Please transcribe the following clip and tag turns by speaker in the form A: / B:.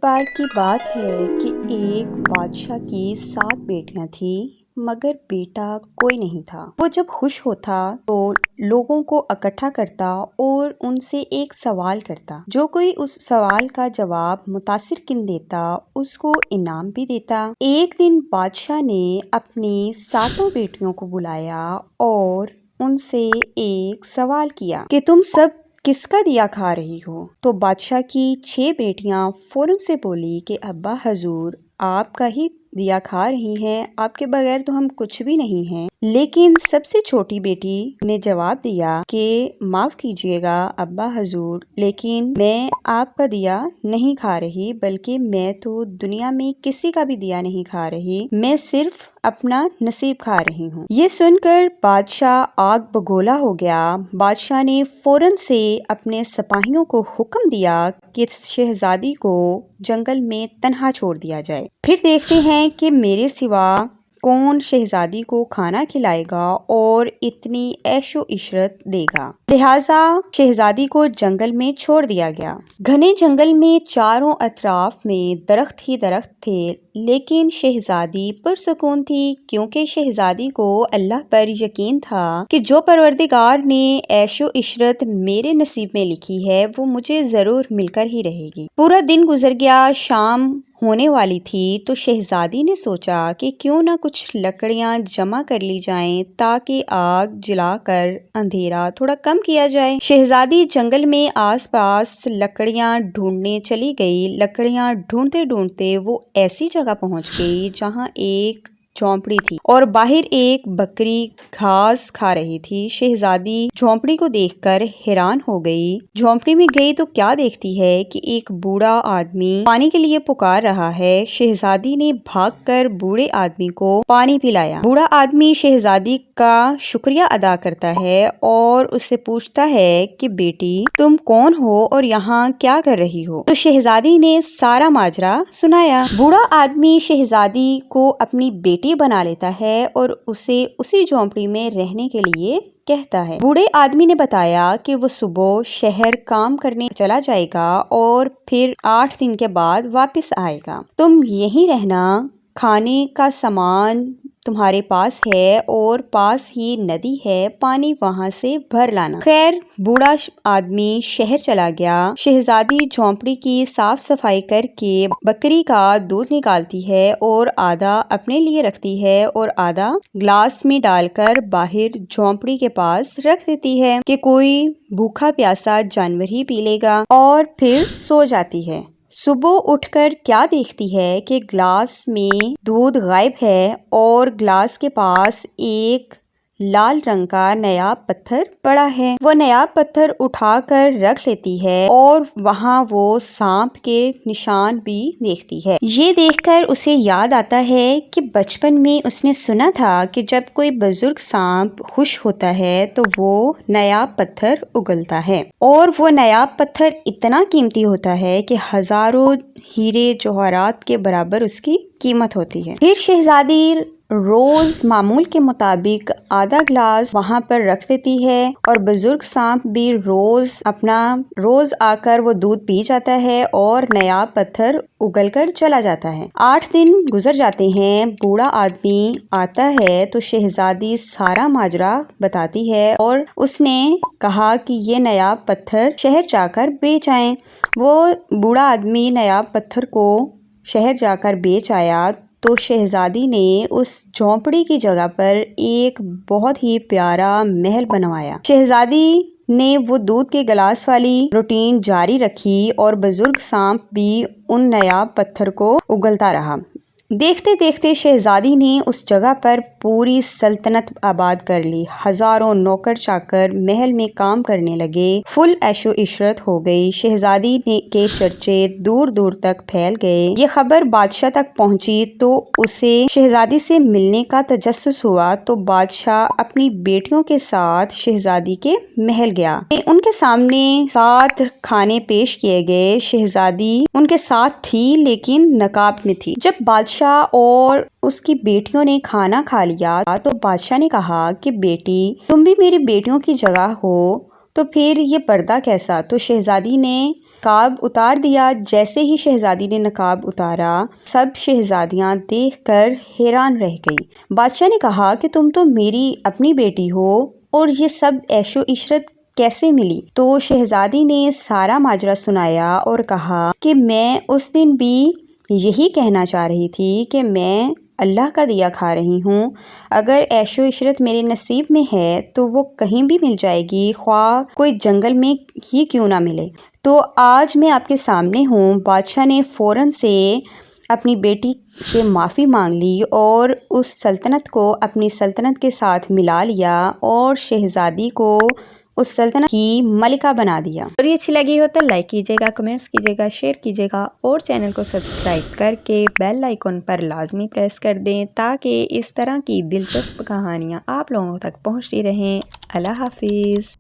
A: بار کی بات ہے کہ ایک بادشاہ کی 7 بیٹیاں تھیں مگر بیٹا کوئی نہیں تھا۔ وہ جب خوش ہوتا تو لوگوں کو اکٹھا کرتا اور ان سے ایک سوال کرتا، جو کوئی اس سوال کا جواب متاثر کن دیتا اس کو انعام بھی دیتا۔ ایک دن بادشاہ نے اپنی 7 بیٹیوں کو بلایا اور ان سے ایک سوال کیا کہ تم سب کس کا دیا کھا رہی ہو؟ تو بادشاہ کی 6 بیٹیاں فوراً سے بولی کہ ابا حضور آپ کا ہی دیا کھا رہی ہیں، آپ کے بغیر تو ہم کچھ بھی نہیں ہیں۔ لیکن سب سے چھوٹی بیٹی نے جواب دیا کہ معاف کیجیے گا ابا حضور، لیکن میں آپ کا دیا نہیں کھا رہی، بلکہ میں تو دنیا میں کسی کا بھی دیا نہیں کھا رہی، میں صرف اپنا نصیب کھا رہی ہوں۔ یہ سن کر بادشاہ آگ بگولا ہو گیا۔ بادشاہ نے فوراً سے اپنے سپاہیوں کو حکم دیا کہ شہزادی کو جنگل میں تنہا چھوڑ دیا جائے، پھر دیکھتے ہیں کہ میرے سوا کون شہزادی کو کھانا کھلائے گا اور اتنی عیش و عشرت دے گا۔ لہٰذا شہزادی کو جنگل میں چھوڑ دیا گیا۔ گھنے جنگل میں چاروں اطراف میں درخت ہی درخت تھے، لیکن شہزادی پرسکون تھی، کیونکہ شہزادی کو اللہ پر یقین تھا کہ جو پروردگار نے عیش و عشرت میرے نصیب میں لکھی ہے وہ مجھے ضرور مل کر ہی رہے گی۔ پورا دن گزر گیا، شام ہونے والی تھی تو شہزادی نے سوچا کہ کیوں نہ کچھ لکڑیاں جمع کر لی جائیں تاکہ آگ جلا کر اندھیرا تھوڑا کم کیا جائے۔ شہزادی جنگل میں آس پاس لکڑیاں ڈھونڈنے چلی گئی۔ لکڑیاں ڈھونڈتے ڈھونڈتے وہ ایسی جگہ پہنچ گئی جہاں ایک جھونپڑی تھی اور باہر ایک بکری گھاس کھا رہی تھی۔ شہزادی جھونپڑی کو دیکھ کر حیران ہو گئی۔ جھونپڑی میں گئی تو کیا دیکھتی ہے کہ ایک بوڑھا آدمی پانی کے لیے پکار رہا ہے۔ شہزادی نے بھاگ کر بوڑھے آدمی کو پانی پلایا۔ بوڑھا آدمی شہزادی کا شکریہ ادا کرتا ہے اور اس سے پوچھتا ہے کہ بیٹی تم کون ہو اور یہاں کیا کر رہی ہو؟ تو شہزادی نے سارا ماجرا سنایا۔ بوڑھا آدمی شہزادی کو اپنی بیٹی بنا لیتا ہے اور اسے اسی جھونپڑی میں رہنے کے لیے کہتا ہے۔ بوڑھے آدمی نے بتایا کہ وہ صبح شہر کام کرنے چلا جائے گا اور پھر 8 دن کے بعد واپس آئے گا۔ تم یہیں رہنا، کھانے کا سامان تمہارے پاس ہے اور پاس ہی ندی ہے، پانی وہاں سے بھر لانا۔ خیر، بوڑھا آدمی شہر چلا گیا۔ شہزادی جھونپڑی کی صاف صفائی کر کے بکری کا دودھ نکالتی ہے اور آدھا اپنے لیے رکھتی ہے اور آدھا گلاس میں ڈال کر باہر جھونپڑی کے پاس رکھ دیتی ہے کہ کوئی بھوکا پیاسا جانور ہی پی لے گا، اور پھر سو جاتی ہے۔ صبح اٹھ کر کیا دیکھتی ہے کہ گلاس میں دودھ غائب ہے اور گلاس کے پاس ایک لال رنگ کا نایاب پتھر پڑا ہے۔ وہ نایاب پتھر اٹھا کر رکھ لیتی ہے اور وہاں وہ سانپ کے نشان بھی دیکھتی ہے۔ یہ دیکھ کر اسے یاد آتا ہے کہ بچپن میں اس نے سنا تھا کہ جب کوئی بزرگ سانپ خوش ہوتا ہے تو وہ نایاب پتھر اگلتا ہے، اور وہ نایاب پتھر اتنا قیمتی ہوتا ہے کہ ہزاروں ہیرے جواہرات کے برابر اس کی قیمت ہوتی ہے۔ پھر شہزادی روز معمول کے مطابق آدھا گلاس وہاں پر رکھ دیتی ہے اور بزرگ سانپ بھی روز آ کر وہ دودھ پی جاتا ہے اور نایاب پتھر اگل کر چلا جاتا ہے۔ 8 دن گزر جاتے ہیں، بوڑھا آدمی آتا ہے تو شہزادی سارا ماجرا بتاتی ہے اور اس نے کہا کہ یہ نایاب پتھر شہر جا کر بیچ آئیں۔ وہ بوڑھا آدمی نایاب پتھر کو شہر جا کر بیچ آیا تو شہزادی نے اس جھونپڑی کی جگہ پر ایک بہت ہی پیارا محل بنوایا۔ شہزادی نے وہ دودھ کے گلاس والی روٹین جاری رکھی اور بزرگ سانپ بھی ان نایاب پتھر کو اگلتا رہا۔ دیکھتے دیکھتے شہزادی نے اس جگہ پر پوری سلطنت آباد کر لی۔ ہزاروں نوکر چاکر محل میں کام کرنے لگے، فل عیش و عشرت ہو گئی۔ شہزادی کے چرچے دور دور تک پھیل گئے۔ یہ خبر بادشاہ تک پہنچی تو اسے شہزادی سے ملنے کا تجسس ہوا، تو بادشاہ اپنی بیٹیوں کے ساتھ شہزادی کے محل گیا۔ ان کے سامنے 7 کھانے پیش کیے گئے۔ شہزادی ان کے ساتھ تھی لیکن نقاب میں تھی۔ جب بادشاہ اور اس کی بیٹیوں نے کھانا کھا لیا تو بادشاہ نے کہا کہ بیٹی تم بھی میری بیٹیوں کی جگہ ہو تو پھر یہ پردہ کیسا؟ تو شہزادی نے نقاب اتار دیا۔ جیسے ہی شہزادی نے نقاب اتارا، سب شہزادیاں دیکھ کر حیران رہ گئی۔ بادشاہ نے کہا کہ تم تو میری اپنی بیٹی ہو اور یہ سب عیش و عشرت کیسے ملی؟ تو شہزادی نے سارا ماجرا سنایا اور کہا کہ میں اس دن بھی یہی کہنا چاہ رہی تھی کہ میں اللہ کا دیا کھا رہی ہوں، اگر عیش و عشرت میرے نصیب میں ہے تو وہ کہیں بھی مل جائے گی، خواہ کوئی جنگل میں ہی کیوں نہ ملے۔ تو آج میں آپ کے سامنے ہوں۔ بادشاہ نے فوراً سے اپنی بیٹی سے معافی مانگ لی اور اس سلطنت کو اپنی سلطنت کے ساتھ ملا لیا اور شہزادی کو اس سلطنت کی ملکہ بنا دیا۔ اور یہ اچھی لگی ہو تو لائک کیجیے گا، کمنٹس کیجیے گا، شیئر کیجیے گا اور چینل کو سبسکرائب کر کے بیل آئیکن پر لازمی پریس کر دیں تاکہ اس طرح کی دلچسپ کہانیاں آپ لوگوں تک پہنچتی رہیں۔ اللہ حافظ۔